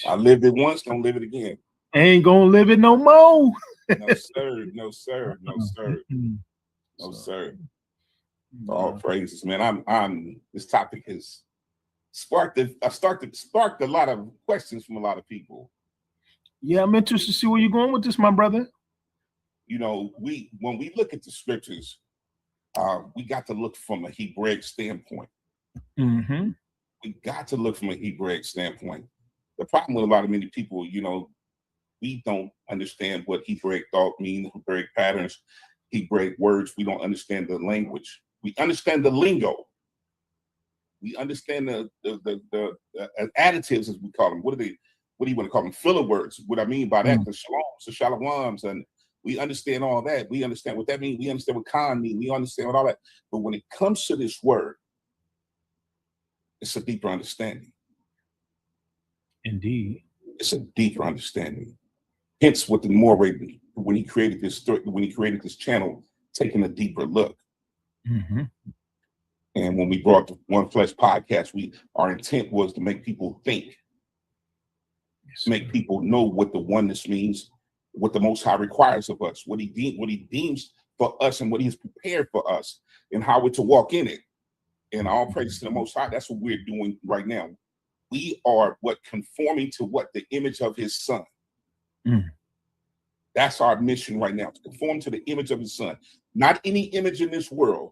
I lived it once, don't live it again. Ain't gonna live it no more. No, sir. No, sir. No, sir. Mm-mm. No, So, sir. All yeah. praises, man. I'm this topic has sparked a lot of questions from a lot of people. Yeah, I'm interested to see where you're going with this, my brother. You know, when we look at the scriptures, we got to look from a Hebraic standpoint. Mm-hmm. We got to look from a Hebraic standpoint. The problem with a lot of many people, you know, we don't understand what Hebraic thought means, Hebraic patterns, Hebraic words. We don't understand the language. We understand the lingo. We understand the additives, as we call them. What are they? What do you want to call them? Filler words. What I mean by that, Mm. the shaloms, the shalawams, and we understand all that. We understand what that means. We understand what con means. We understand what all that. But when it comes to this word, it's a deeper understanding. Indeed. It's a deeper understanding. Hence, what the Moray, when he created this story, when he created this channel, taking a deeper look. Mm-hmm. And when we brought the One Flesh podcast, our intent was to make people think, Yes, make people know what the oneness means, what the Most High requires of us, what he deems for us, and what He's prepared for us, and how we're to walk in it. And all praise to the Most High. That's what we're doing right now. We are conforming to what the image of His Son. Mm. That's our mission right now, to conform to the image of His Son. Not any image in this world,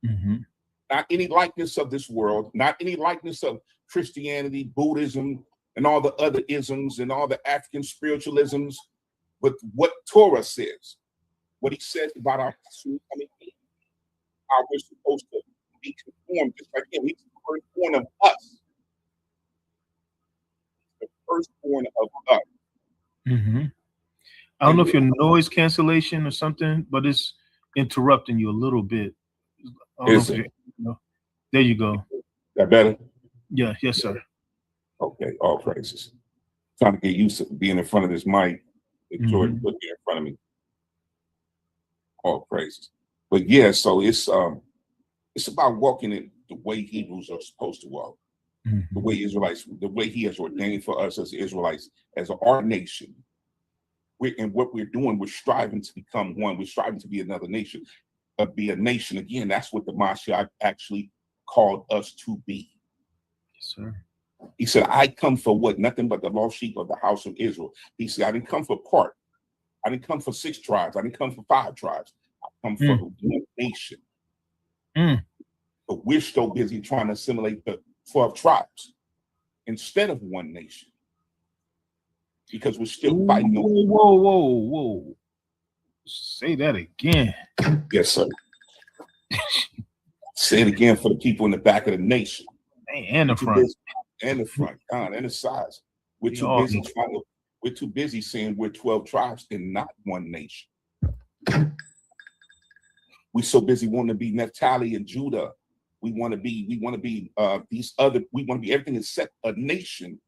Mm-hmm. not any likeness of this world, not any likeness of Christianity, Buddhism, and all the other isms and all the African spiritualisms, but what Torah says, what He says about our soon coming King, how we're supposed to be conformed, just like Him. He's the firstborn of us. The firstborn of us. Mm-hmm. I don't know And if your noise cancellation or something, but it's interrupting you a little bit. I don't know is if it you. There you go. that better? Yeah. Yes, sir. Okay, all praises. Trying to get used to being in front of this mic that Jordan Mm-hmm. put there in front of me. All praises. But yeah, so it's about walking in the way Hebrews are supposed to walk, the Mm-hmm. way Israelites, the way He has ordained for us as Israelites, as our nation. And what we're doing, we're striving to become one. We're striving to be another nation, be a nation again. That's what the Mashiach actually called us to be. Yes, sir. He said, "I come for what? Nothing but the lost sheep of the house of Israel." He said, "I didn't come for part. I didn't come for 6 tribes. I didn't come for 5 tribes. I come for Mm. the one nation." Mm. But we're so busy trying to assimilate the 12 tribes instead of one nation, because we're still fighting over. Whoa, whoa, whoa, whoa. Say that again. Yes, sir. Say it again for the people in the back of the nation. And We're the too front. busy, and the front, and the sides. We're We too all busy we're too busy saying we're 12 tribes and not one nation. We're so busy wanting to be Naphtali and Judah. We want to be these other, we want to be everything except a nation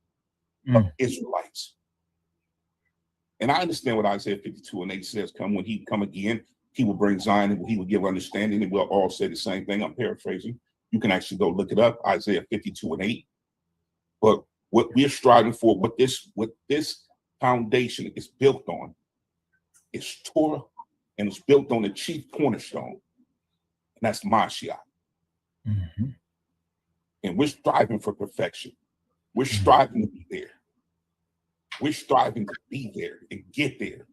of Mm. Israelites. And I understand what Isaiah 52:8 says, when He come again, He will bring Zion and He will give understanding, and we'll all say the same thing. I'm paraphrasing. You can actually go look it up, Isaiah 52:8. But what we're striving for, what this foundation is built on, is Torah, and it's built on the chief cornerstone, and that's Mashiach. Mm-hmm. And we're striving for perfection. We're Mm. striving to be there. We're striving to be there and get there.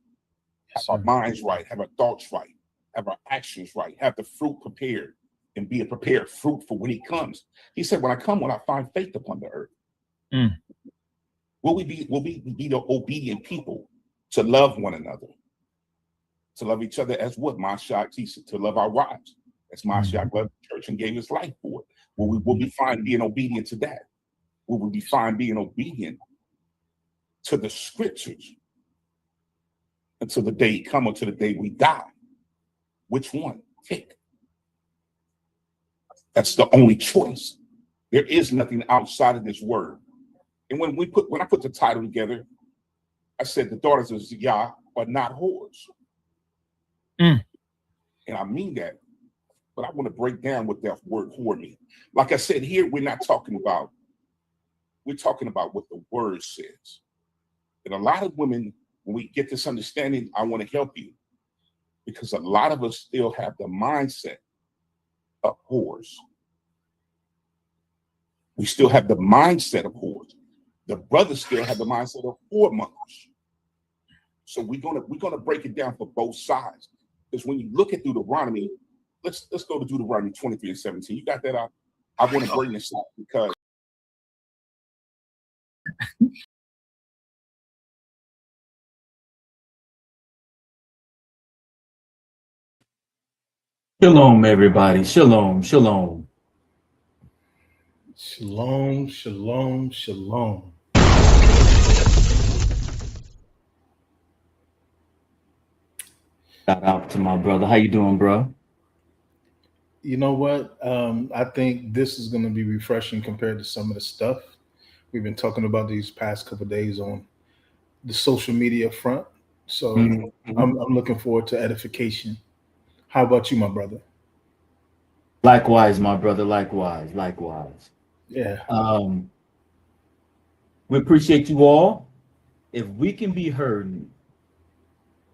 Have Yes, our sir. minds right, have our thoughts right, have our actions right, have the fruit prepared, and be a prepared fruit for when He comes. He said, "When I come, will I find faith upon the earth?" Mm. Will we be the obedient people to love one another, to love each other as what Mashiach teaches, to love our wives as Mashiach Mm-hmm. loved the church and gave His life for it? Will we be fine being obedient to that? Will we be fine being obedient to the scriptures until the day come, until the day we die? Which one? Pick. That's the only choice. There is nothing outside of this word. And when I put the title together, I said the daughters of Yah are not whores. Mm. And I mean that, but I want to break down what that word whore means. Like I said, here we're not talking about We're talking about what the word says. And a lot of women, when we get this understanding, I want to help you because a lot of us still have the mindset of whores. We still have the mindset of whores. The brothers still have the mindset of whoremongers. So we're gonna break it down for both sides. Because when you look at Deuteronomy, let's go to Deuteronomy 23 and 17. You got that out? I want to bring this up because Shalom, everybody. Shalom, shalom. Shalom, shalom, shalom. Shout out to my brother. How you doing, bro? You know what? I think this is going to be refreshing compared to some of the stuff we've been talking about these past couple of days on the social media front. So Mhm. I'm looking forward to edification. How about you, my brother? Likewise, my brother. Likewise, likewise. Yeah. We appreciate you all. If we can be heard,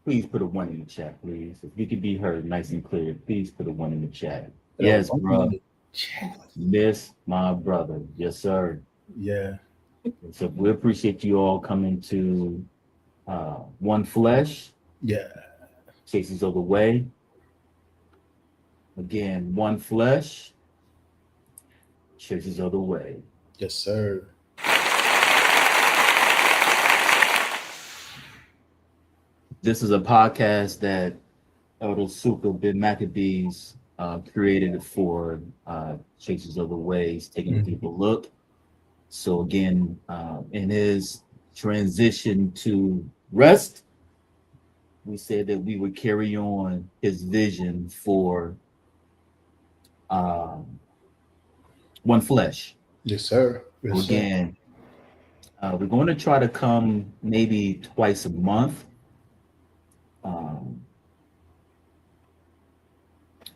please put a 1 in the chat, please. If we can be heard nice and clear, please put a 1 in the chat. Yes, bro. Miss my brother. Yes, sir. Yeah. So we appreciate you all coming to One Flesh, Yeah. Chases of the Way. Again, One Flesh, Chases of the Way. Yes, sir. This is a podcast that Elder Suka bin Maccabees created for Chasers of the Ways, taking a deeper look. So again, in his transition to rest, we said that we would carry on his vision for One Flesh. Yes, sir. Yes, So again, we're going to try to come maybe twice a month.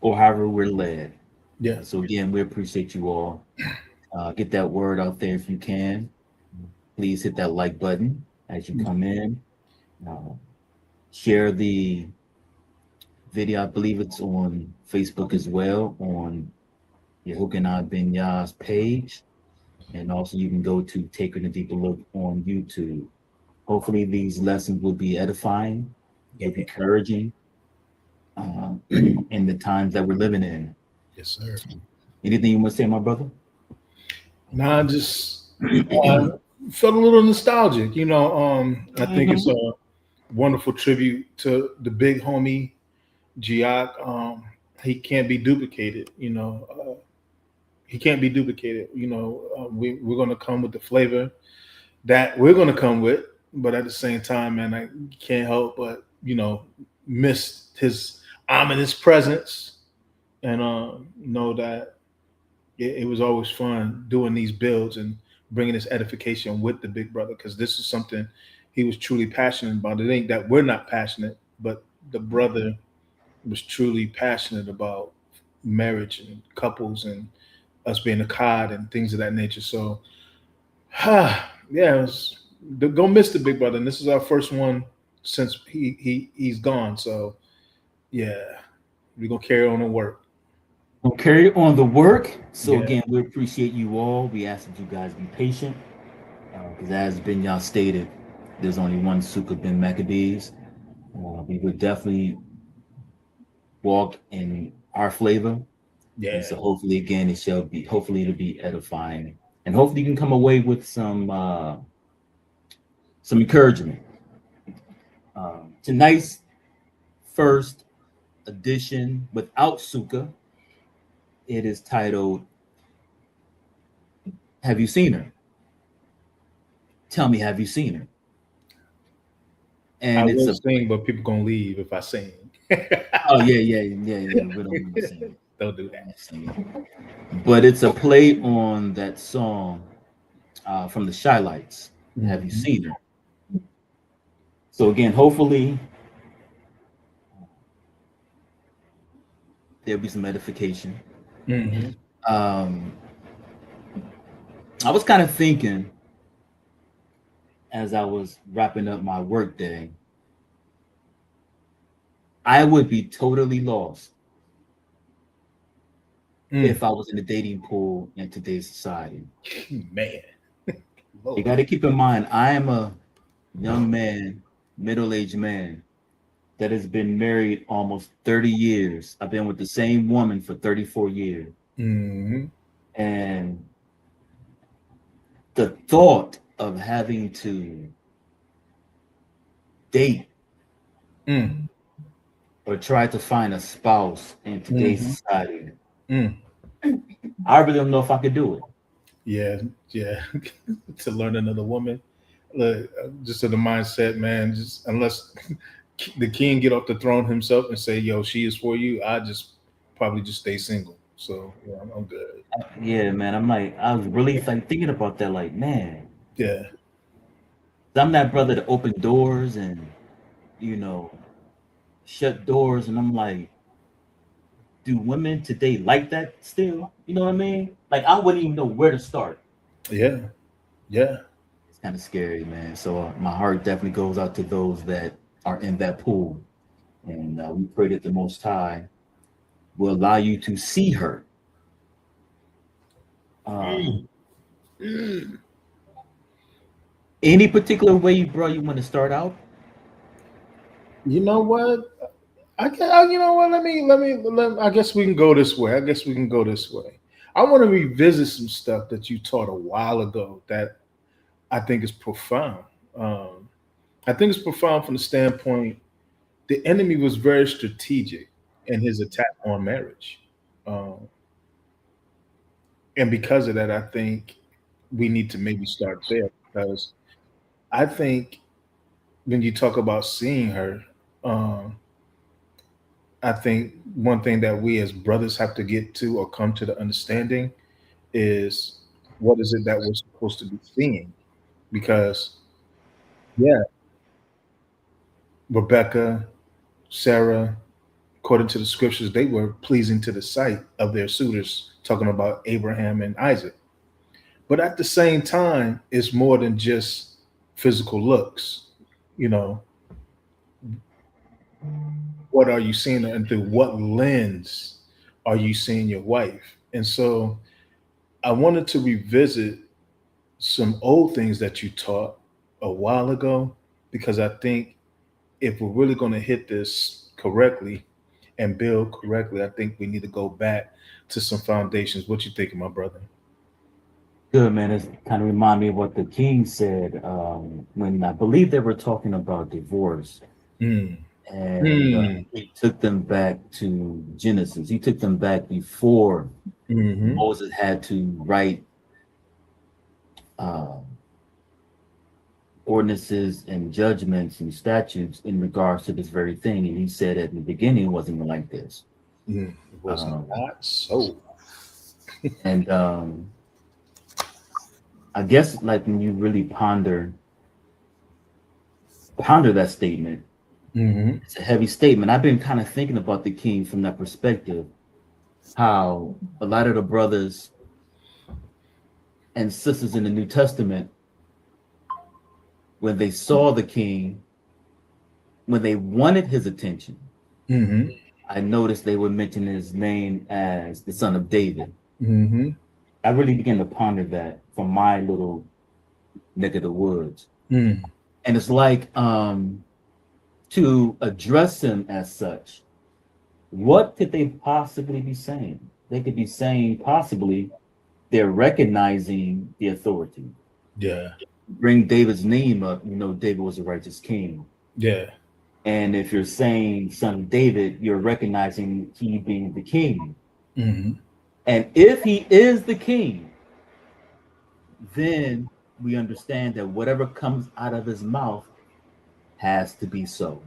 Or however we're led. Yeah. So again, we appreciate you all. Get that word out there if you can. Please hit that like button as you come in. Share the video. I believe it's on Facebook as well, on Yehokanah Ben Yah's page. And also you can go to Taking a Deeper Look on YouTube. Hopefully these lessons will be edifying, encouraging in the times that we're living in. Yes, sir. Anything you want to say, my brother? Nah, just felt a little nostalgic. You know, I think it's a wonderful tribute to the big homie Giac. He can't be duplicated. You know, he can't be duplicated. You know, we're going to come with the flavor that we're going to come with, but at the same time, man, I can't help but miss his ominous presence and know that it was always fun doing these builds and bringing this edification with the big brother, because this is something he was truly passionate about. It ain't that we're not passionate, but the brother was truly passionate about marriage and couples and us being a cod and things of that nature. So, yeah, don't miss the big brother. And this is our first one since he's gone. So, yeah, we're gonna carry on and work. We'll carry on the work. So Yeah. again, we appreciate you all. We ask that you guys be patient, because as Ben Yah stated, there's only one Suka bin Maccabees. We would definitely walk in our flavor. Yeah. And so hopefully, again, it'll be edifying, and hopefully you can come away with some encouragement. Tonight's first edition without Suka, it is titled "Have You Seen Her?" Tell me, have you seen her? And I will sing, but people gonna leave if I sing. Oh yeah. We don't want to sing. Don't do that. But it's a play on that song from the Shy Lights. Have you seen her? So again, hopefully there'll be some edification. I was kind of thinking as I was wrapping up my work day, I would be totally lost if I was in the dating pool in today's society. Man. You got to keep in mind, I am a young man, middle-aged man that has been married almost 30 years. I've been with the same woman for 34 years. Mm-hmm. And the thought of having to date or try to find a spouse in today's society, I really don't know if I could do it. Yeah. To learn another woman. Look, just to the mindset, man, just unless the king get off the throne himself and say, yo, she is for you, I just probably just stay single. So yeah, I'm good. Yeah, man. I was really like thinking about that, like, man, Yeah. I'm that brother to open doors and, shut doors. And I'm like, do women today like that still? You know what I mean? Like, I wouldn't even know where to start. Yeah. It's kind of scary, man. So my heart definitely goes out to those that are in that pool. And we pray that the Most High will allow you to see her. Any particular way, bro, you want to start out? You know what? You know what? I guess we can go this way. I want to revisit some stuff that you taught a while ago that I think is profound. I think it's profound from the standpoint the enemy was very strategic in his attack on marriage. And because of that, I think we need to maybe start there, because I think when you talk about seeing her, I think one thing that we as brothers have to get to or come to the understanding is what is it that we're supposed to be seeing? Because, yeah, Rebecca, Sarah, according to the scriptures, they were pleasing to the sight of their suitors, talking about Abraham and Isaac. But at the same time, it's more than just physical looks. You know, what are you seeing, and through what lens are you seeing your wife? And so I wanted to revisit some old things that you taught a while ago, because I think if we're really going to hit this correctly and build correctly, I think we need to go back to some foundations. What you thinking, my brother? Good, man. It's kind of remind me of what the king said when I believe they were talking about divorce. And he took them back to Genesis. He took them back before Moses had to write ordinances and judgments and statutes in regards to this very thing. And he said at the beginning it wasn't like this. It was not so. And I guess like when you really ponder that statement, it's a heavy statement. I've been kind of thinking about the king from that perspective, how a lot of the brothers and sisters in the New Testament, when they saw the king, when they wanted his attention, I noticed they would mention his name as the son of David. I really began to ponder that from my little neck of the woods. And it's like, to address him as such, what could they possibly be saying? They could be saying possibly they're recognizing the authority. Yeah. Bring David's name up, David was a righteous king. Yeah. And if you're saying son of David, you're recognizing he being the king. And if he is the king, then we understand that whatever comes out of his mouth has to be so.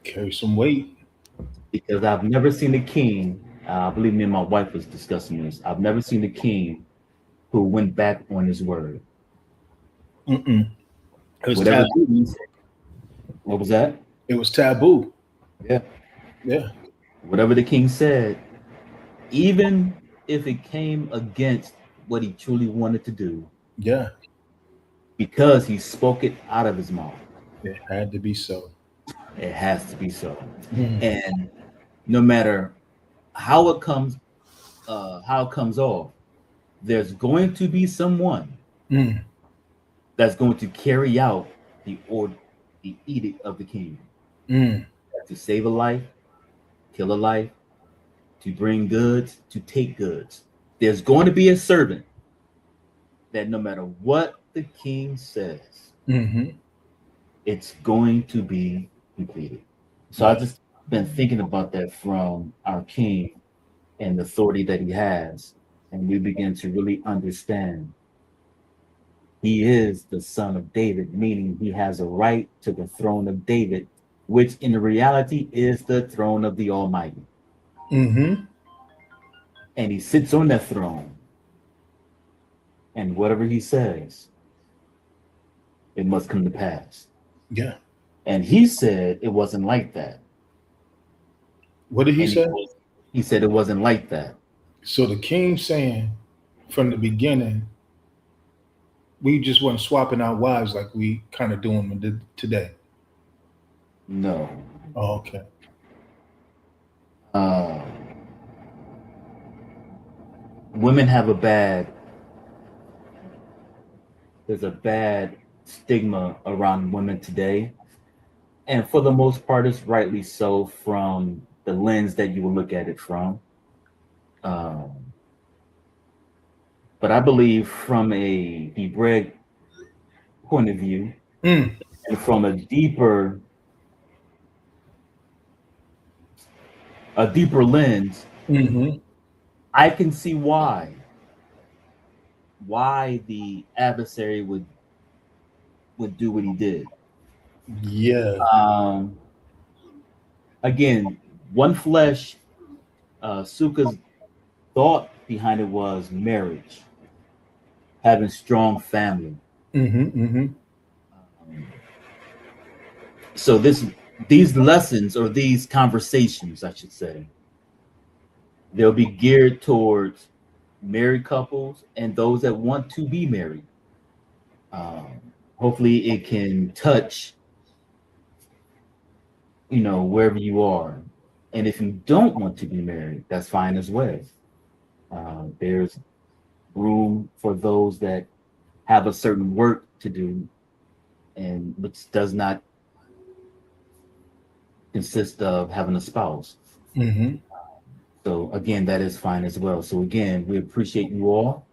Carry some weight. Because I've never seen a king, believe me and my wife was discussing this, I've never seen a king who went back on his word. It was taboo. What was that? It was taboo. Yeah. Whatever the king said, even if it came against what he truly wanted to do, because he spoke it out of his mouth. It had to be so. It has to be so. Mm. And no matter how it comes off, there's going to be someone Mm. that's going to carry out the edict of the king Mm. to save a life, kill a life, to bring goods, to take goods. There's going to be a servant that no matter what the king says, Mm-hmm. it's going to be completed. So I just been thinking about that from our king and the authority that he has, and we begin to really understand he is the son of David, meaning he has a right to the throne of David, which in reality is the throne of the Almighty. Mm-hmm. And he sits on that throne. And whatever he says, it must come to pass. Yeah. And he said it wasn't like that. What did he And say? He said it wasn't like that. So the king saying from the beginning, we just weren't swapping out wives like we kind of doing today. No. Oh, okay. Women have there's a bad stigma around women today. And for the most part, it's rightly so from the lens that you will look at it from. But I believe from a Hebraic point of view, Mm. and from a deeper lens, Mm-hmm. I can see why the adversary would do what he did. Yeah. Again, one flesh. Suka's thought behind it was marriage, having strong family. Mm-hmm. Mm-hmm. So these lessons, or these conversations, I should say, they'll be geared towards married couples and those that want to be married. Hopefully it can touch, wherever you are. And if you don't want to be married, that's fine as well. There's room for those that have a certain work to do, and which does not consist of having a spouse. Mm-hmm. So again, that is fine as well. So again, we appreciate you all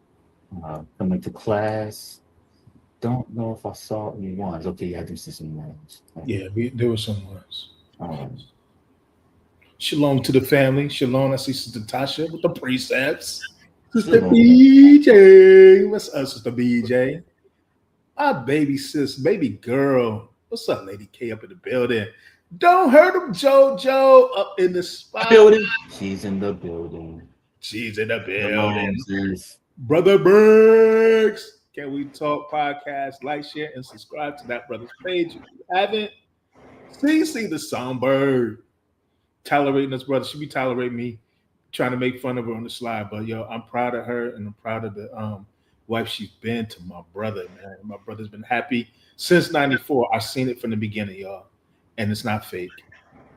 coming to class. Don't know if I saw any ones. Okay, I do see some ones. Yeah, there were some ones. Um, Shalom to the family. Shalom. I see Sister Tasha with the precepts. Sister Shalom. BJ. What's up, Sister BJ? Our baby sis, baby girl. What's up, Lady K up in the building? Don't hurt him, JoJo up in the spot. building. She's in the building. She's in the Shalom, building. sis. Brother Briggs. Can We Talk podcast? Like, share, and subscribe to that brother's page if you haven't. See the songbird. Tolerating us, brother. She be tolerating me, trying to make fun of her on the slide. But yo, I'm proud of her, and I'm proud of the wife she's been to my brother, man. My brother's been happy since '94. I've seen it from the beginning, y'all. And it's not fake.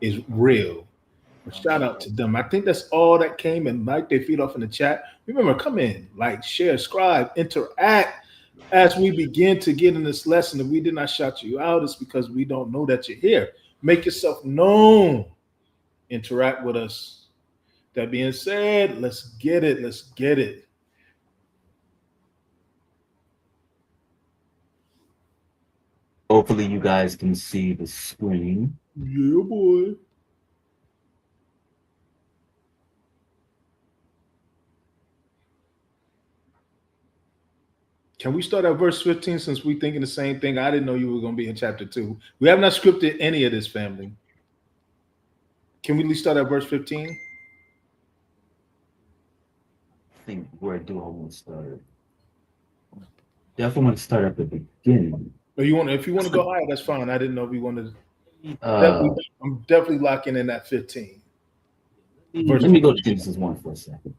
It's real. But shout out to them. I think that's all that came and like their feet off in the chat. Remember, come in, like, share, subscribe, interact as we begin to get in this lesson. If we did not shout you out, it's because we don't know that you're here. Make yourself known. Interact with us. That being said, let's get it. Let's get it. Hopefully you guys can see the screen. Yeah, boy. Can we start at verse 15 since we're thinking the same thing? I didn't know you were going to be in chapter 2. We have not scripted any of this, family. Can we at least start at verse 15? I think where do I want to start? Definitely want to start at the beginning. Or if you want to go higher, that's fine. I didn't know if you wanted to. I'm definitely locking in at 15. Let me go to Genesis 1 for a second.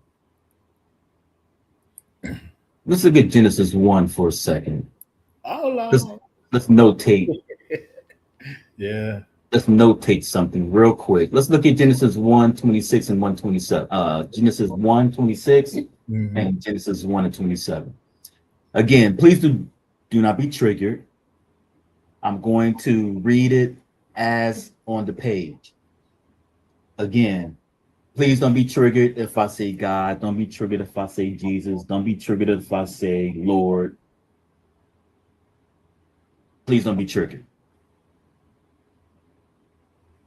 Let's look at Genesis 1 for a second. Let's, Allah. let's notate. Yeah. Let's notate something real quick. Let's look at Genesis 1:26 and 1:27. Genesis 1:26 Mhm. and Genesis 1 and 27. Again, please do not be triggered. I'm going to read it as on the page. Again, please don't be triggered if I say God. Don't be triggered if I say Jesus. Don't be triggered if I say Lord. Please don't be triggered.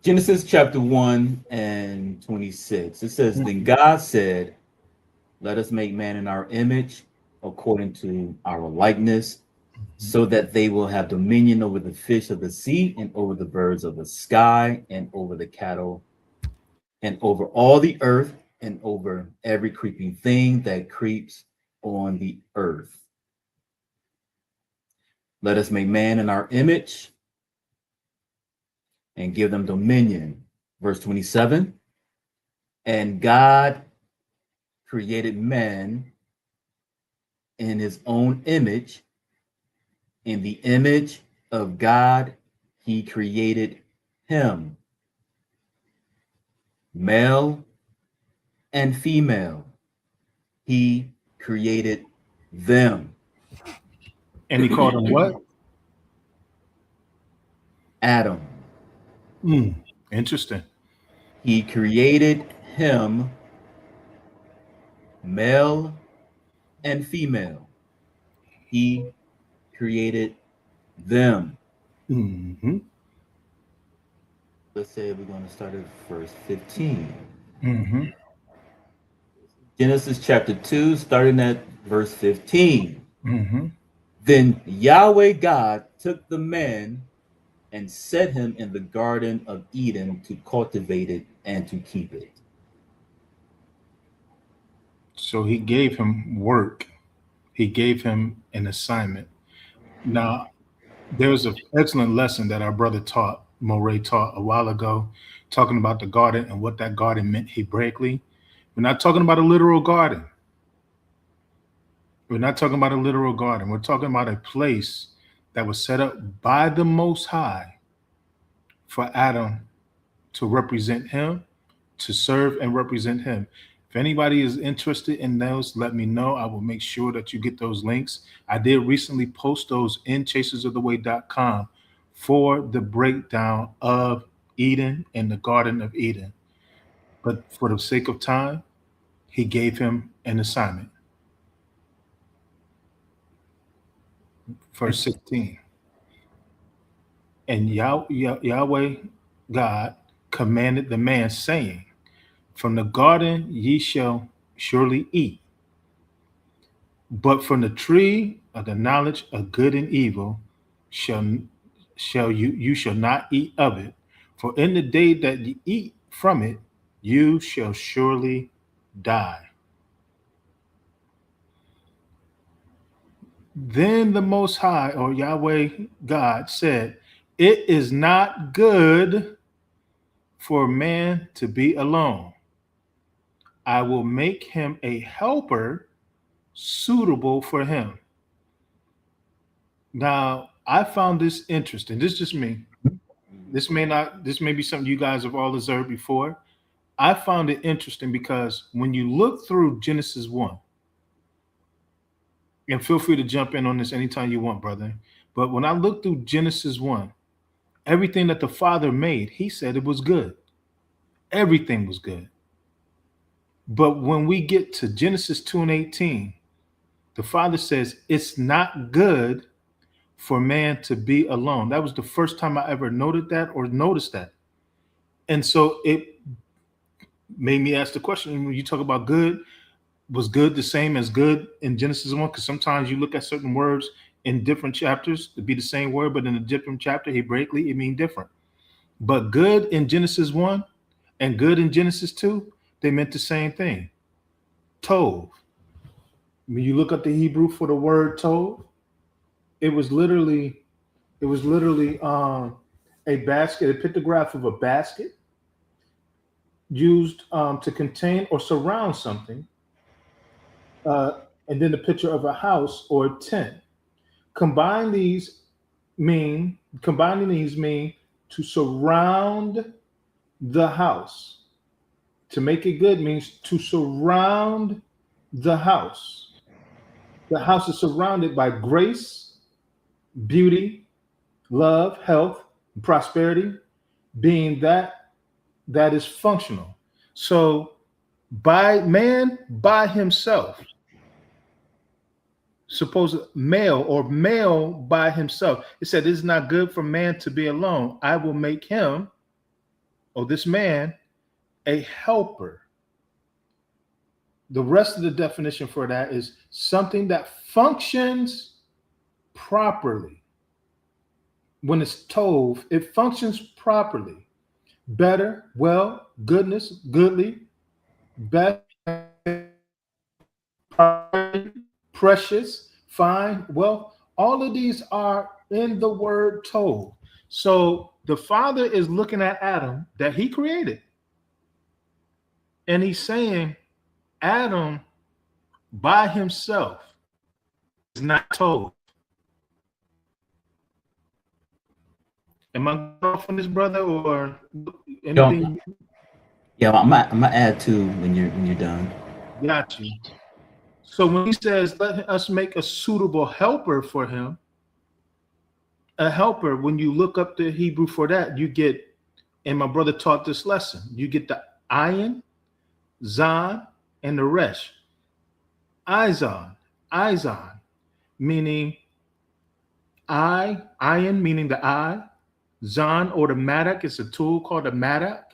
Genesis chapter 1 and 26. It says, Then God said, let us make man in our image, according to our likeness, so that they will have dominion over the fish of the sea and over the birds of the sky and over the cattle and over all the earth and over every creeping thing that creeps on the earth. Let us make man in our image and give them dominion. Verse 27. And God created man in his own image. In the image of God, he created him. Male and female, he created them. And he called him what? Adam. Interesting. He created him, male and female. He created them. Mm-hmm. Let's say we're going to start at verse 15. Mm-hmm. Genesis chapter 2, starting at verse 15. Mm-hmm. Then Yahweh God took the man and set him in the Garden of Eden to cultivate it and to keep it. So he gave him work. He gave him an assignment. Now, there was an excellent lesson that our brother taught, Moray taught a while ago, talking about the garden and what that garden meant Hebraically. We're not talking about a literal garden. We're not talking about a literal garden. We're talking about a place that was set up by the Most High for Adam to represent him, to serve and represent him. If anybody is interested in those, let me know. I will make sure that you get those links. I did recently post those in chasersoftheway.com for the breakdown of Eden and the Garden of Eden. But for the sake of time, he gave him an assignment. Verse 16. And Yahweh God commanded the man, saying, From the garden ye shall surely eat, but from the tree of the knowledge of good and evil shall you shall not eat of it. For in the day that you eat from it, you shall surely die. Then the Most High, or Yahweh God, said, It is not good for man to be alone. I will make him a helper suitable for him. Now, I found this interesting. This is just me. This may be something you guys have all observed before. I found it interesting because when you look through Genesis 1, and feel free to jump in on this anytime you want, brother. But when I look through Genesis 1, everything that the Father made, he said it was good. Everything was good. But when we get to Genesis 2 and 18, the Father says it's not good for man to be alone. That was the first time I ever noted that or noticed that. And so it made me ask the question, when you talk about good, was good the same as good in Genesis 1? Because sometimes you look at certain words in different chapters to be the same word, but in a different chapter, Hebraically, it means different. But good in Genesis 1 and good in Genesis 2, they meant the same thing. Tov. When you look at the Hebrew for the word Tov, it was literally a basket, a pictograph of a basket used to contain or surround something, and then the picture of a house or a tent Combining these mean to surround the house. To make it good means to surround the house. The house is surrounded by grace, beauty, love, health, and prosperity, being that is functional. So by himself, suppose male by himself. It said, it is not good for man to be alone. I will make him, or this man, a helper. The rest of the definition for that is something that functions properly. When it's tov, it functions properly. Better, well, goodness, goodly, best, precious, fine, well, all of these are in the word tov. So the Father is looking at Adam that he created. And he's saying, Adam by himself is not tov. Am I off on this, brother, or anything? Yeah, I'm gonna add to when you're done. Got you. So when he says, let us make a suitable helper for him, a helper, when you look up the Hebrew for that, you get, and my brother taught this lesson, you get the ayin, zan, and the resh. Izon, meaning ayin meaning the eye, zan or the madak, it's a tool called a madak,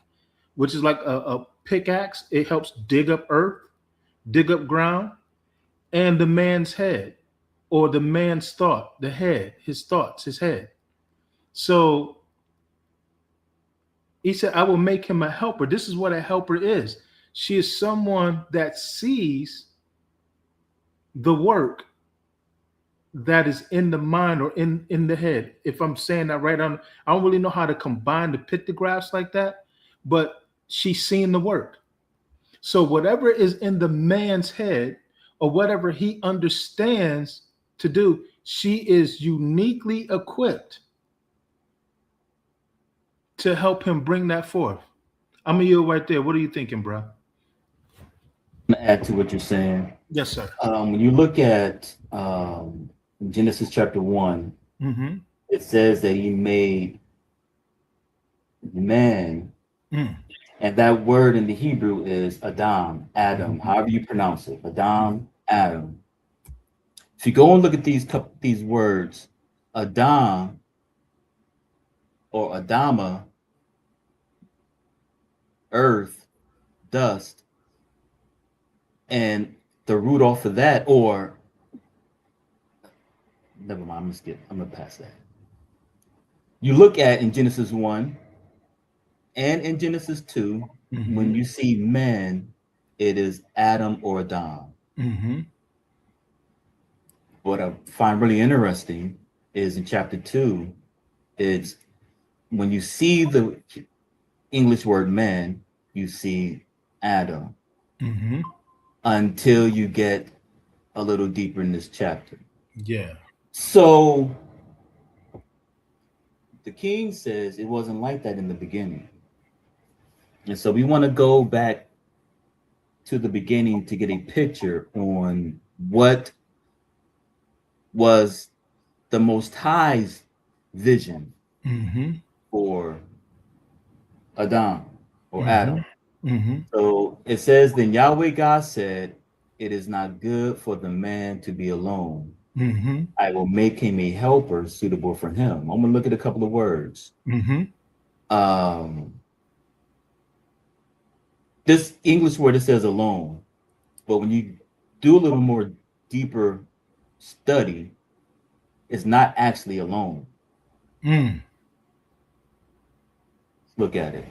which is like a pickaxe. It helps dig up earth, dig up ground, and the man's head, or the man's thought, the head, his thoughts, his head. So he said, I will make him a helper. This is what a helper is. She is someone that sees the work that is in the mind or in the head. If I'm saying that right on, I don't really know how to combine the pictographs like that, but she's seeing the work. So whatever is in the man's head or whatever he understands to do, she is uniquely equipped to help him bring that forth. I'm gonna yield right there. What are you thinking, bro? I'm gonna add to what you're saying. Yes, sir. When you look at Genesis chapter 1, it says that he made man, and that word in the Hebrew is Adam, however you pronounce it, Adam. If you go and look at these words, Adam or Adama, earth, dust, and the root off of that, or never mind, I'm gonna pass that. You look at in Genesis 1 and in Genesis 2, when you see man, it is Adam or Adam. What I find really interesting is in chapter 2, it's when you see the English word man, you see Adam. Until you get a little deeper in this chapter. Yeah. So the king says it wasn't like that in the beginning. And so we want to go back to the beginning to get a picture on what was the Most High's vision for Adam or Adam. So it says, then Yahweh God said, it is not good for the man to be alone. I will make him a helper suitable for him. I'm gonna look at a couple of words. This English word, it says alone, but when you do a little more deeper study, it's not actually alone. Look at it.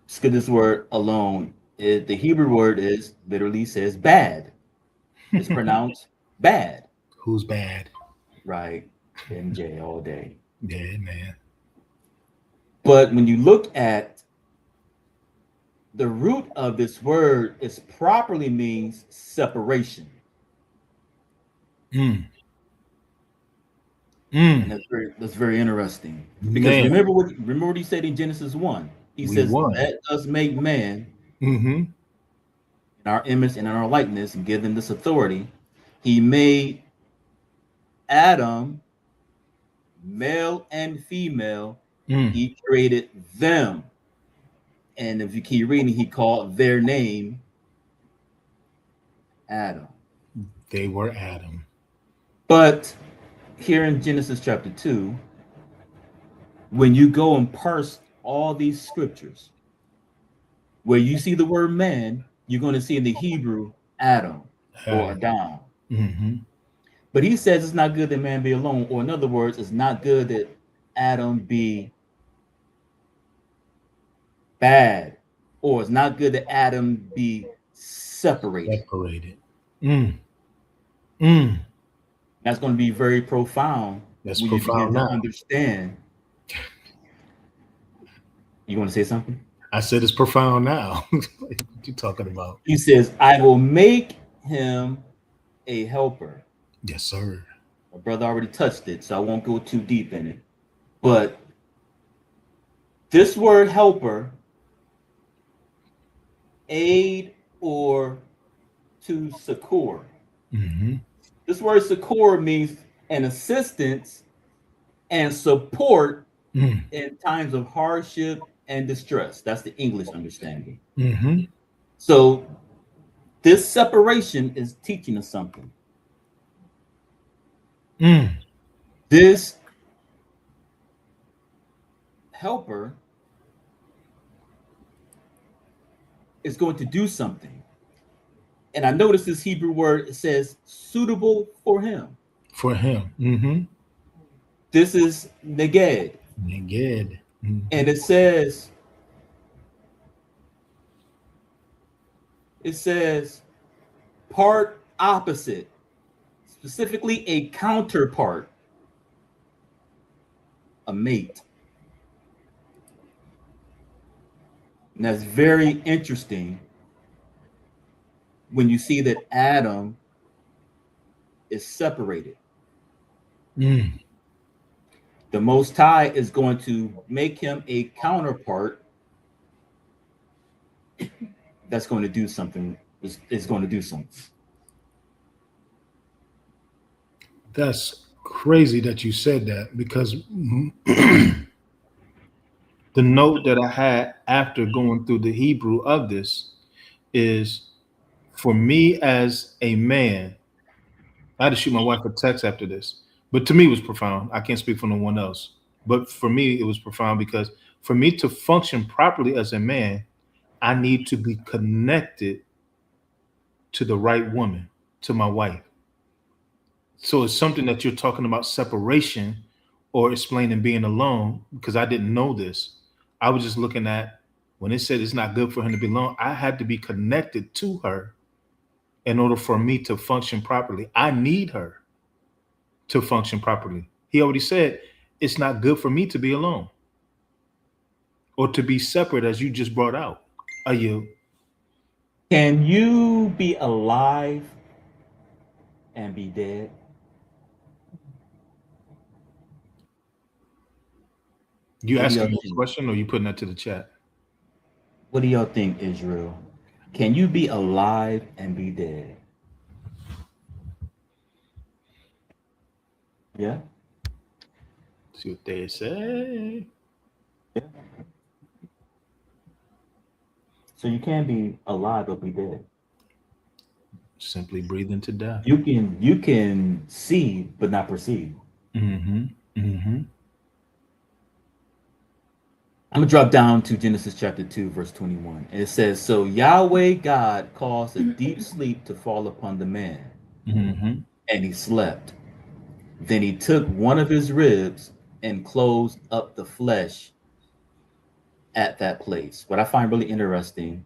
Let's get this word alone. The Hebrew word is literally says bad. It's pronounced bad. Who's bad? Right. MJ all day. Yeah, man. But when you look at the root of this word, it properly means separation. And that's very interesting. Because Man, remember what he said in Genesis 1. He We says, won. let us make man Mm-hmm. in our image and in our likeness and give them this authority. He made Adam, male and female. Mm. He created them. And if you keep reading, he called their name Adam. They were Adam. But here in Genesis chapter 2, when you go and parse all these scriptures, where you see the word man, you're going to see in the Hebrew Adam or Adam. Mm-hmm. But he says it's not good that man be alone, or in other words, it's not good that Adam be bad, or it's not good that Adam be separated. Separated. Mm. That's going to be very profound. That's when you begin profound to now. understand. You want to say something? I said it's profound now. What you talking about? He says, I will make him a helper. Yes, sir. My brother already touched it, so I won't go too deep in it. But this word helper, aid or to succor. Mm-hmm. This word succor means an assistance and support in times of hardship and distress. That's the English understanding. Mm-hmm. So this separation is teaching us something. This helper is going to do something. And I notice this Hebrew word, it says suitable for him. For him. Mm-hmm. This is neged. Neged. Mm-hmm. And it says part opposite, specifically a counterpart, a mate. And that's very interesting when you see that Adam is separated. The Most High is going to make him a counterpart that's going to do something. Is going to do something. That's crazy that you said that, because the note that I had after going through the Hebrew of this is, for me as a man, I had to shoot my wife a text after this, but to me it was profound. I can't speak for no one else, but for me it was profound, because for me to function properly as a man, I need to be connected to the right woman, to my wife. So it's something that you're talking about separation or explaining being alone, because I didn't know this. I was just looking at when it said it's not good for him to be alone, I had to be connected to her in order for me to function properly. I need her to function properly. He already said it's not good for me to be alone or to be separate, as you just brought out. Are you? Can you be alive and be dead? You asking me a question, or you putting that to the chat? What do y'all think, Israel? Can you be alive and be dead? Yeah. See what they say. Yeah. So you can be alive or be dead. Simply breathing to death. You can see but not perceive. I'm gonna drop down to Genesis chapter 2, verse 21. And it says, so Yahweh God caused a deep sleep to fall upon the man, and he slept. Then he took one of his ribs and closed up the flesh at that place. What I find really interesting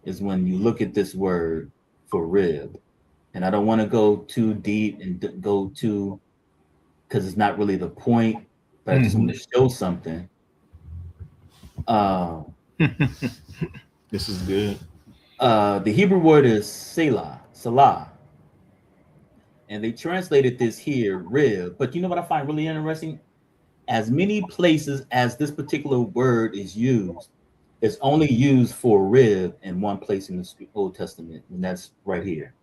is when you look at this word for rib, and I don't want to go too deep and go too, because it's not really the point, but I just want to show something. This is good. The Hebrew word is salah. and they translated this here, rib. But you know what I find really interesting? As many places as this particular word is used, it's only used for rib in one place in the Old Testament, and that's right here.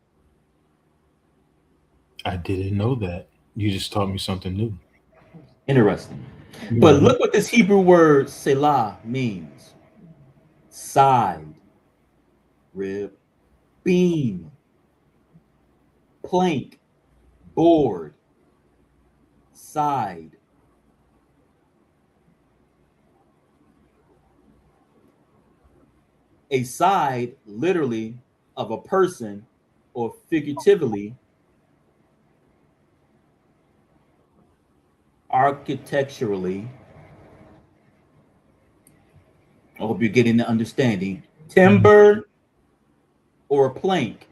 I didn't know that. You just taught me something new. Interesting. But look what this Hebrew word selah means. Side, rib, beam, plank, board, side. A side, literally, of a person, or figuratively, architecturally. I hope you're getting the understanding. Timber or plank,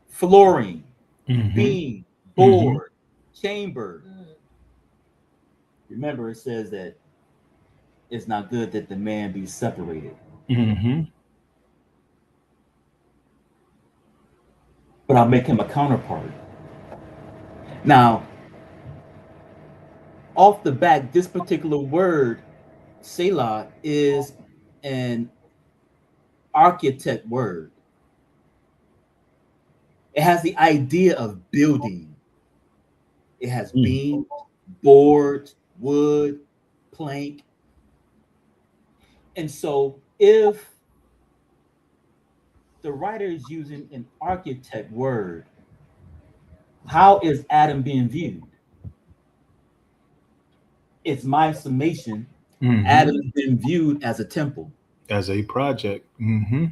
flooring, beam, board, chamber. Remember, it says that it's not good that the man be separated. But I'll make him a counterpart. Now, off the back, this particular word, Selah, is an architect word. It has the idea of building. It has beams, boards, wood, plank. And so if the writer is using an architect word, how is Adam being viewed? It's my summation. Adam has been viewed as a temple, as a project. And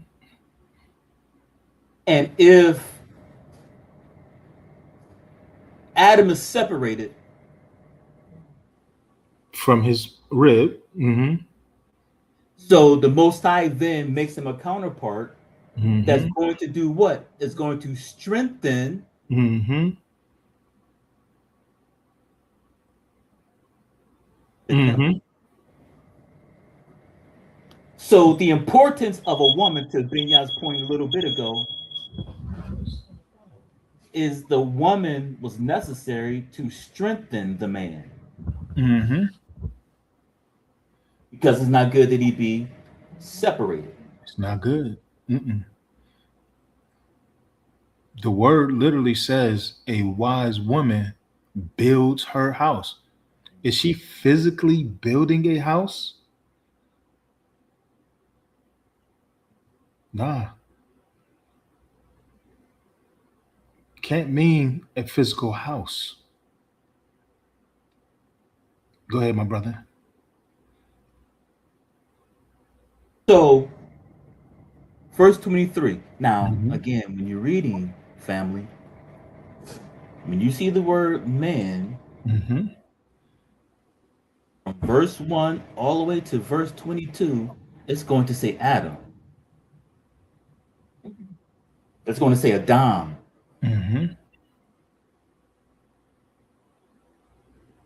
if Adam is separated from his rib, so the Most High then makes him a counterpart that's going to do what? It's going to strengthen the temple. So the importance of a woman, to Benya's point a little bit ago, is the woman was necessary to strengthen the man. Because it's not good that he be separated. It's not good. The word literally says a wise woman builds her house. Is she physically building a house? Nah. Can't mean a physical house. Go ahead, my brother. So, verse 23. Now, again, when you're reading, family, when you see the word man, from verse 1 all the way to verse 22, it's going to say Adam. It's going to say Adam.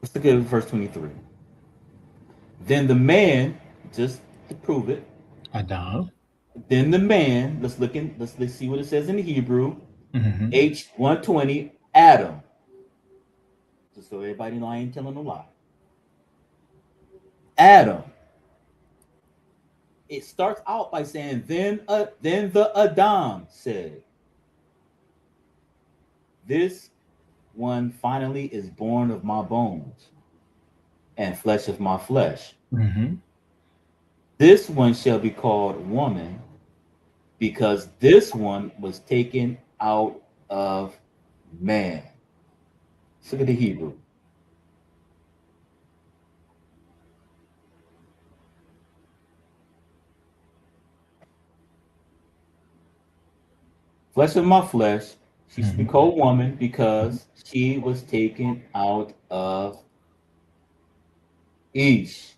Let's look at verse 23. Then the man, just to prove it, Adam. Then the man, let's see what it says in the Hebrew. H120, Adam. Just so everybody know I ain't telling a lie. Adam. It starts out by saying, then the Adam said, this one finally is born of my bones and flesh of my flesh. This one shall be called woman, because this one was taken out of man. Let's look at the Hebrew. Flesh of my flesh, she should be called woman because she was taken out of Ish.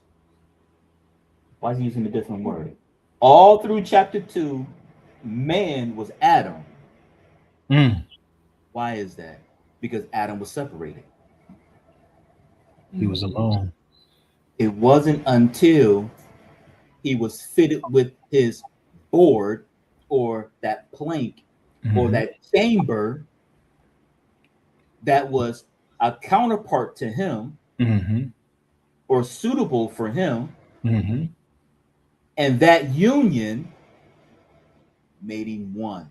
Why is he using a different word? All through chapter 2, man was Adam. Why is that? Because Adam was separated. He was alone. It wasn't until he was fitted with his board or that plank or that chamber that was a counterpart to him Mm-hmm. or suitable for him, Mm-hmm. and that union made him one.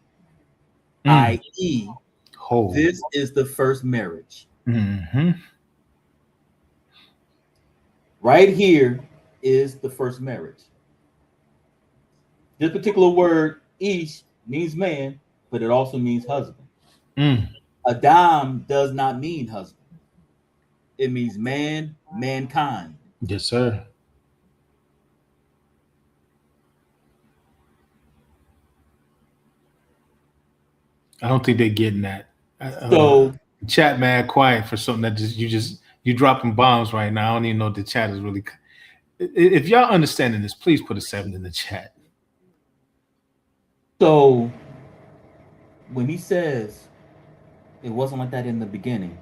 Mm. I.e., Whole. this is the first marriage. Mm-hmm. Right here is the first marriage. This particular word, ish, means man, but it also means husband. Mm. Adam does not mean husband. It means man, mankind. Yes, sir. I don't think they're getting that. So Chat mad quiet for something that you dropping bombs right now. I don't even know if the chat is really. If y'all understanding this, please put a 7 in the chat. So when he says it wasn't like that in the beginning,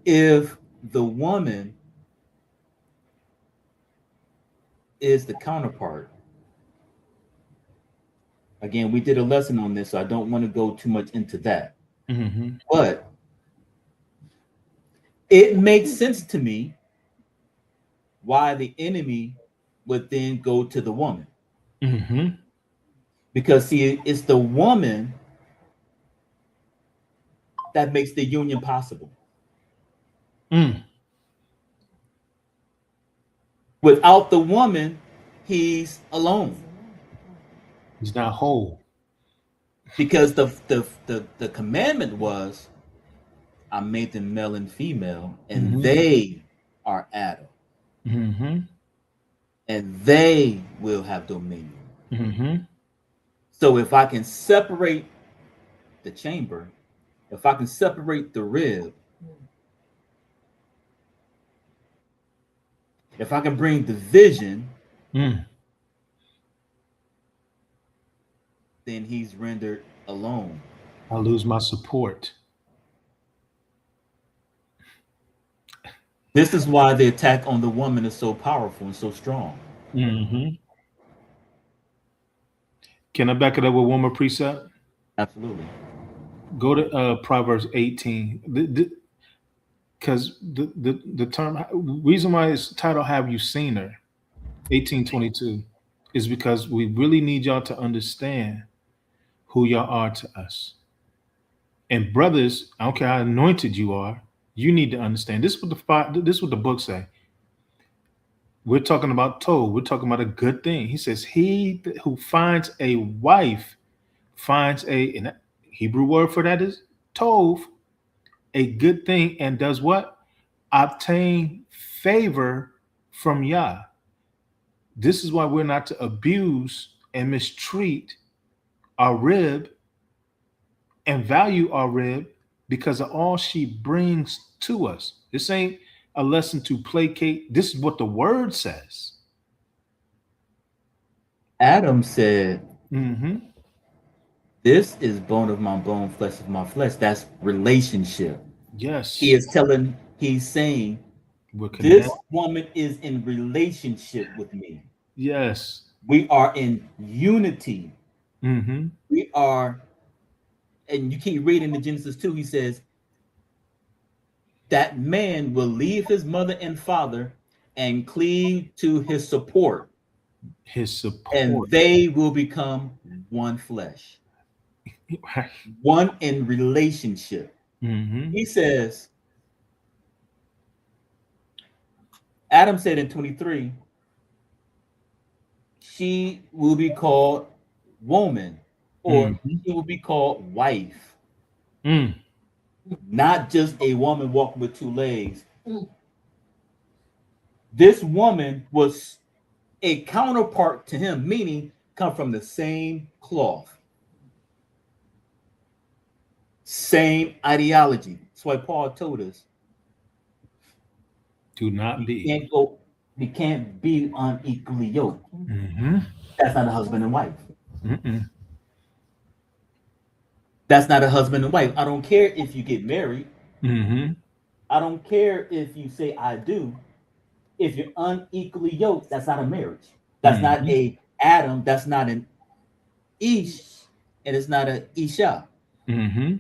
if the woman is the counterpart, again, we did a lesson on this, so I don't want to go too much into that. Mm-hmm. But it makes sense to me why the enemy would then go to the woman. Mm-hmm. Because see, it's the woman that makes the union possible. Mm. Without the woman, he's alone. He's not whole. Because the commandment was, I made them male and female, and Mhm. they are Adam, Mm-hmm. and they will have dominion. Mm-hmm. So if I can separate the chamber, if I can separate the rib, if I can bring division, Mm. then he's rendered alone. I lose my support. This is why the attack on the woman is so powerful and so strong. Mm-hmm. Can I back it up with one more precept? Absolutely. Go to Proverbs 18. Because the term reason why it's titled "Have You Seen Her?" 18:22 is because we really need y'all to understand who y'all are to us. And brothers, I don't care how anointed you are, you need to understand. This is what the book say. We're talking about Tov. We're talking about a good thing. He says, "He who finds a wife finds and that Hebrew word for that is Tov, a good thing, and does what? Obtain favor from Yah." This is why we're not to abuse and mistreat our rib and value our rib because of all she brings to us. This ain't a lesson to placate. This is what the word says. Adam said, Mm-hmm. this is bone of my bone, flesh of my flesh. That's relationship. Yes. He's saying, We're this connected. woman is in relationship with me. Yes. We are in unity. Mm-hmm. We are, and you keep reading in Genesis 2, he says, that man will leave his mother and father and cleave to his support, His support. and they will become one flesh, one in relationship. Mm-hmm. He says, Adam said in 23, she will be called woman, or she will be called wife. Mm. Not just a woman walking with two legs. This woman was a counterpart to him, meaning come from the same cloth, same ideology. That's why Paul told us, Do not be. we can't be unequally yoked. Mm-hmm. That's not a husband and wife. Mm-mm. That's not a husband and wife. I don't care if you get married. Mm-hmm. I don't care if you say I do. If you're unequally yoked, that's not a marriage. That's not a Adam. That's not an Ish, and it's not an Isha. Mm-hmm.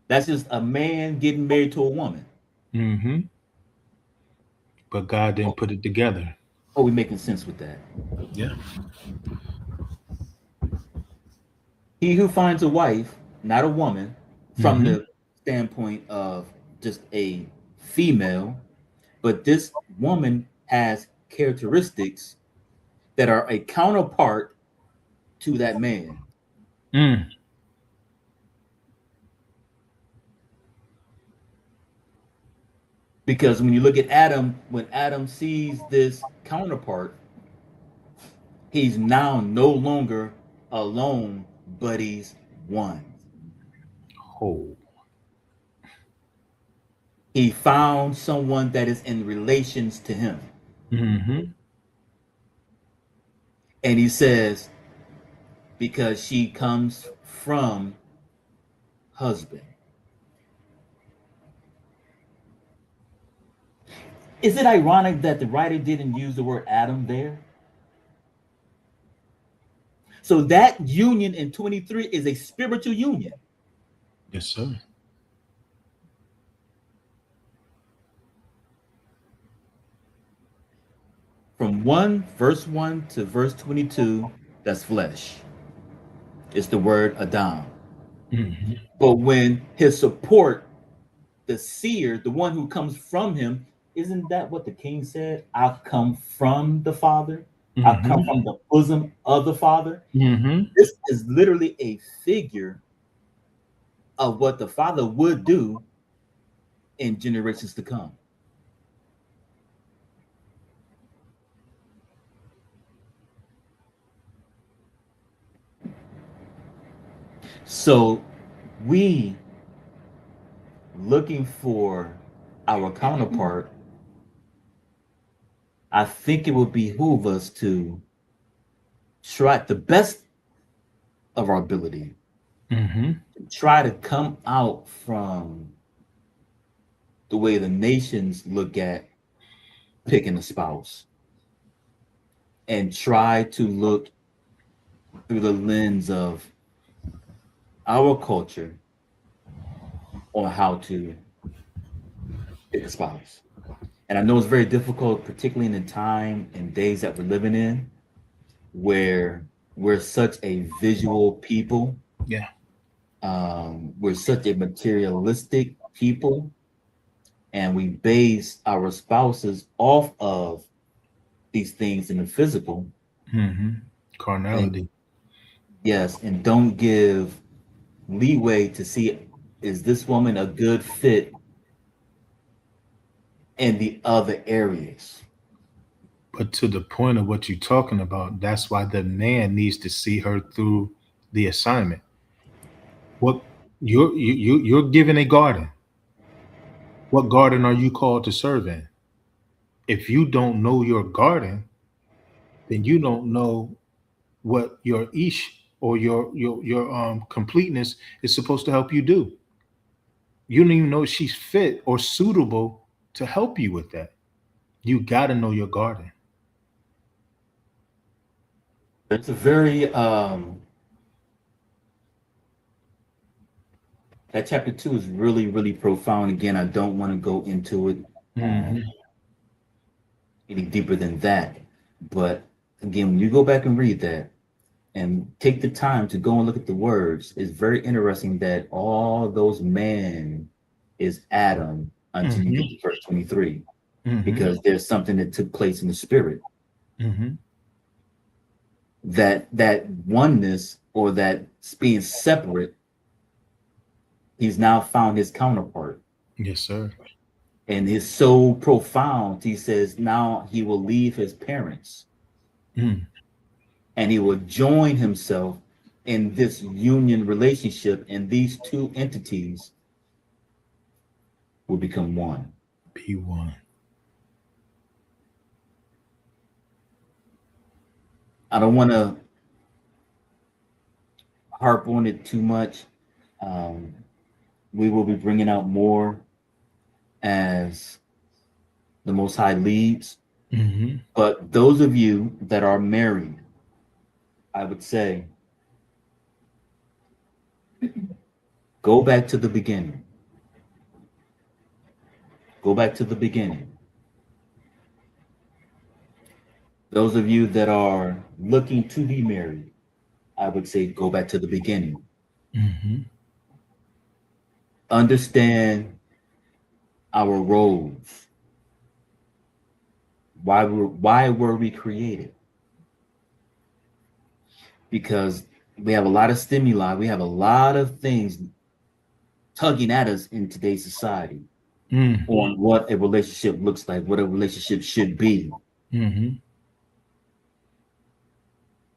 That's just a man getting married to a woman. Mm-hmm. But God didn't put it together. Are we making sense with that? Yeah. He who finds a wife, not a woman, from Mhm. the standpoint of just a female, but this woman has characteristics that are a counterpart to that man. Mm. Because when you look at Adam, when Adam sees this counterpart, he's now no longer alone, but he's one. Oh. He found someone that is in relations to him. Mm-hmm. And he says, because she comes from husband. Is it ironic that the writer didn't use the word Adam there? So that union in 23 is a spiritual union. Yes, sir. From verse 1 to verse 22, that's flesh. It's the word Adam. Mm-hmm. But when his support, the seer, the one who comes from him, isn't that what the king said? I come from the Father. I come from the bosom of the Father. Mm-hmm. This is literally a figure of what the Father would do in generations to come. So we looking for our counterpart, I think it would behoove us to try the best of our ability, Mm-hmm. try to come out from the way the nations look at picking a spouse and try to look through the lens of our culture on how to pick a spouse. And I know it's very difficult, particularly in the time and days that we're living in, where we're such a visual people. Yeah. We're such a materialistic people, and we base our spouses off of these things in the physical. Mm-hmm. And Carnality. yes, and don't give leeway to see, is this woman a good fit in the other areas? But to the point of what you're talking about, that's why the man needs to see her through the assignment. What you're given a garden. What garden are you called to serve in? If you don't know your garden, then you don't know what your ish or your completeness is supposed to help you do. You don't even know if she's fit or suitable to help you with that. You got to know your garden. It's a very that chapter 2 is really, really profound. Again, I don't want to go into it Mm-hmm. any deeper than that. But again, when you go back and read that and take the time to go and look at the words, it's very interesting that all those men is Adam until you get to verse 23, Mm-hmm. because there's something that took place in the spirit. Mm-hmm. That oneness, or that being separate, he's now found his counterpart. Yes, sir. And it's so profound. He says now he will leave his parents Mm. and he will join himself in this union relationship, and these two entities will become one. Be one. I don't want to harp on it too much. We will be bringing out more as the Most High leads. Mm-hmm. But those of you that are married, I would say, go Go back to the beginning. Go back to the beginning. Those of you that are looking to be married, I would say go back to the beginning. Mm-hmm. Understand our roles. Why were we created? Because we have a lot of stimuli, we have a lot of things tugging at us in today's society on what a relationship looks like, what a relationship should be. Mm-hmm.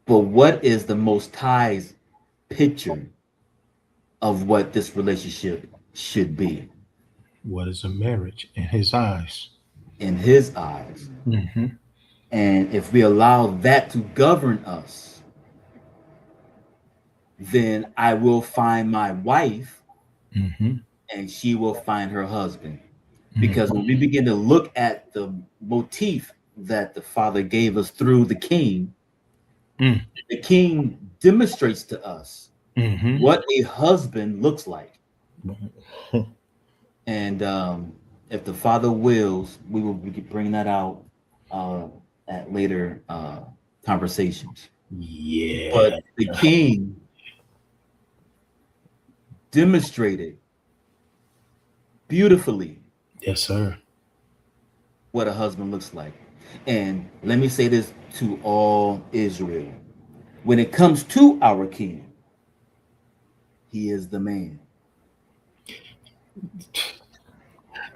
But what is the Most High's picture of what this relationship should be What is a marriage in his eyes? in His eyes? Mm-hmm. And if we allow that to govern us, then I will find my wife Mm-hmm. and she will find her husband. Because when we begin to look at the motif that the Father gave us through the King, the King demonstrates to us what a husband looks like. And if the Father wills, we will be bringing that out at later conversations. Yeah. But the King demonstrated beautifully, Yes, sir. what a husband looks like. And let me say this to all Israel. When it comes to our King, he is the man.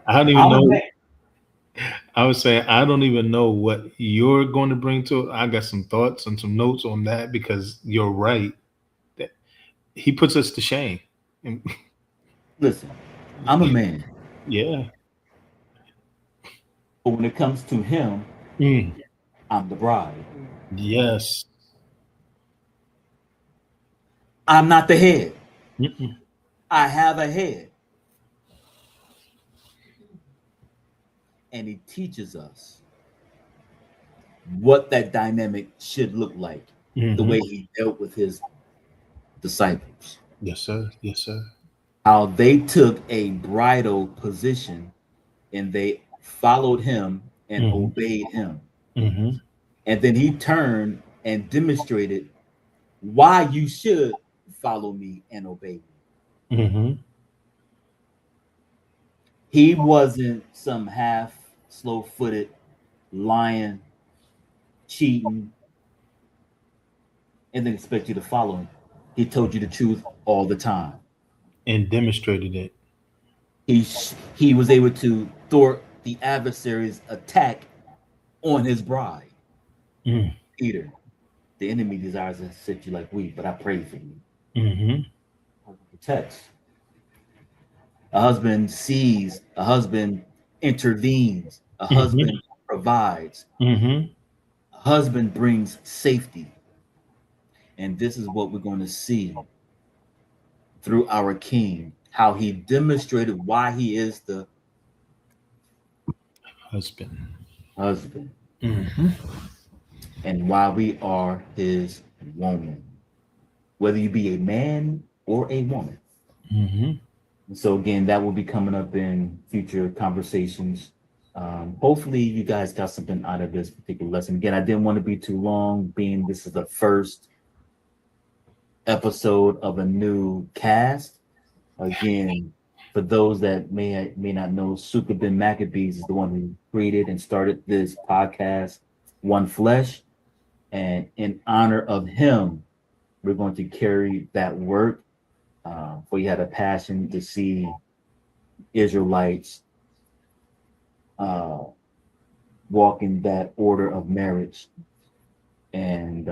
I don't even know. I was saying I don't even know what you're going to bring to it. I got some thoughts and some notes on that because you're right. That he puts us to shame. Listen, I'm a man. Yeah. But when it comes to him, I'm the bride. Yes. I'm not the head. I have a head. And he teaches us what that dynamic should look like, the way he dealt with his disciples. Yes, sir. Yes, sir. How they took a bridal position and they followed him and obeyed him. And then he turned and demonstrated why you should follow me and obey me. He wasn't some half slow-footed lying, cheating, and then expect you to follow him. He told you the truth all the time. And demonstrated it. He was able to thwart the adversary's attack on his bride. Peter, the enemy desires to set you like wheat, but I pray for you. Protects. A husband sees, a husband intervenes, a husband provides, a husband brings safety. And this is what we're going to see through our King, how he demonstrated why he is the husband. And why we are his woman, whether you be a man or a woman. So again, that will be coming up in future conversations. Hopefully you guys got something out of this particular lesson. Again, I didn't want to be too long, being this is the first episode of a new cast. Again, for those that may not know, Suka bin Maccabees is the one who created and started this podcast, One Flesh. And in honor of him, we're going to carry that work. For he had a passion to see Israelites walk in that order of marriage and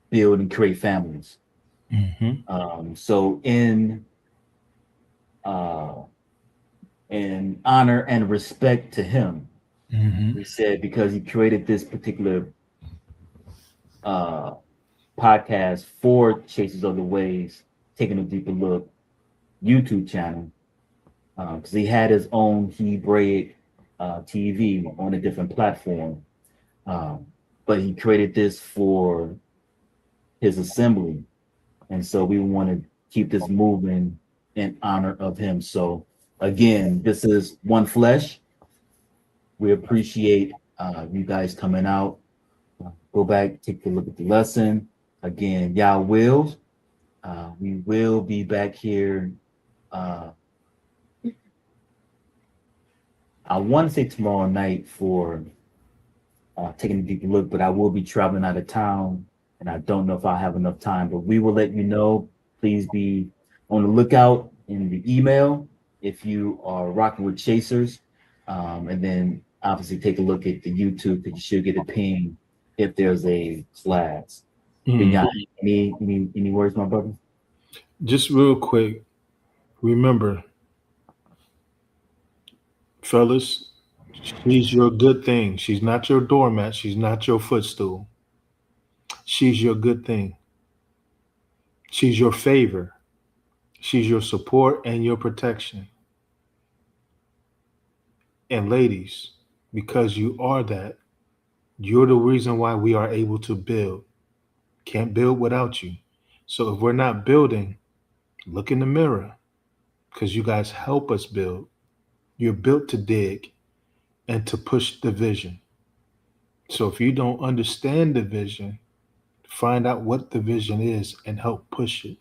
build and create families. So in honor and respect to him, we said, because he created this particular podcast for Chasers of the Ways, Taking a Deeper Look YouTube channel, because he had his own Hebraic TV on a different platform, but he created this for his assembly, and so we want to keep this moving in honor of him. So again, this is One Flesh. We appreciate you guys coming out. Go back, take a look at the lesson. Again, y'all will. We will be back here. I want to say tomorrow night for taking a deeper look, but I will be traveling out of town, and I don't know if I'll have enough time. But we will let you know. Please be on the lookout in the email if you are rocking with Chasers, and then obviously take a look at the YouTube because you should get a ping if there's a class. Any words, my brother? Just real quick, remember, fellas, she's your good thing. She's not your doormat. She's not your footstool. She's your good thing. She's your favor. She's your support and your protection. And ladies, because you are that, you're the reason why we are able to build. Can't build without you. So if we're not building, look in the mirror, because you guys help us build. You're built to dig and to push the vision. So if you don't understand the vision, find out what the vision is and help push it.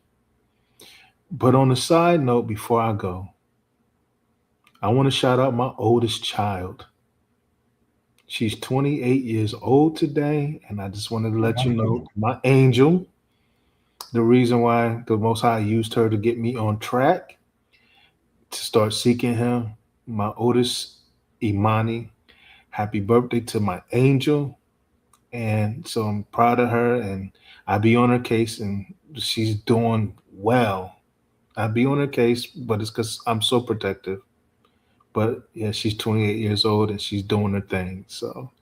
But on a side note, before I go, I want to shout out my oldest child. She's 28 years old today, and I just wanted to let you know, my angel, the reason why the Most High used her to get me on track to start seeking him, my oldest, Imani. Happy birthday to my angel. And so I'm proud of her, and I be on her case, and she's doing well. I be on her case, but it's because I'm so protective. But yeah, she's 28 years old and she's doing her thing. So,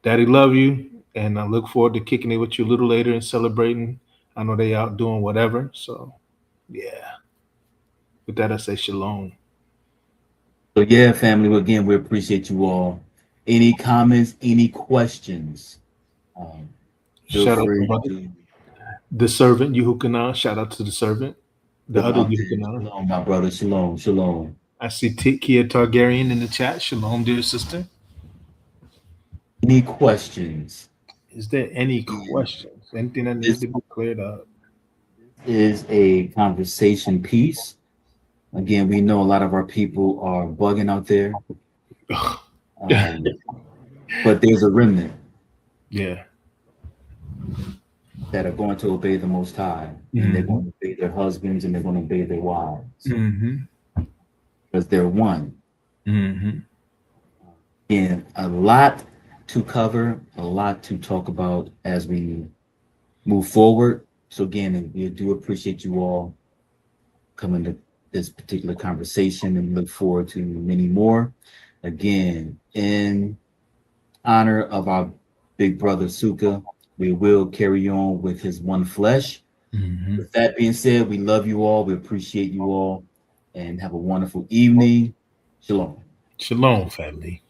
Daddy, love you, and I look forward to kicking it with you a little later and celebrating. I know they out doing whatever. So, yeah. With that, I say shalom. So yeah, family. Again, we appreciate you all. Any comments? Any questions? Shout out to the servant Yehukanah. Shout out to the servant. The other Yehukanah. Shalom, my brother. Shalom. Shalom. I see Kia Targaryen in the chat. Shalom, dear sister. Any questions? Is there any questions? Anything that needs to be cleared up? Is a conversation piece. Again, we know a lot of our people are bugging out there. But there's a remnant. Yeah. That are going to obey the Most High. And they're going to obey their husbands and they're going to obey their wives. Because they're one. And a lot to cover, a lot to talk about as we move forward. So again, we do appreciate you all coming to this particular conversation and look forward to many more. Again, in honor of our big brother Suka, we will carry on with his One Flesh. With that being said, we love you all. We appreciate you all, and have a wonderful evening. Shalom. Shalom, family.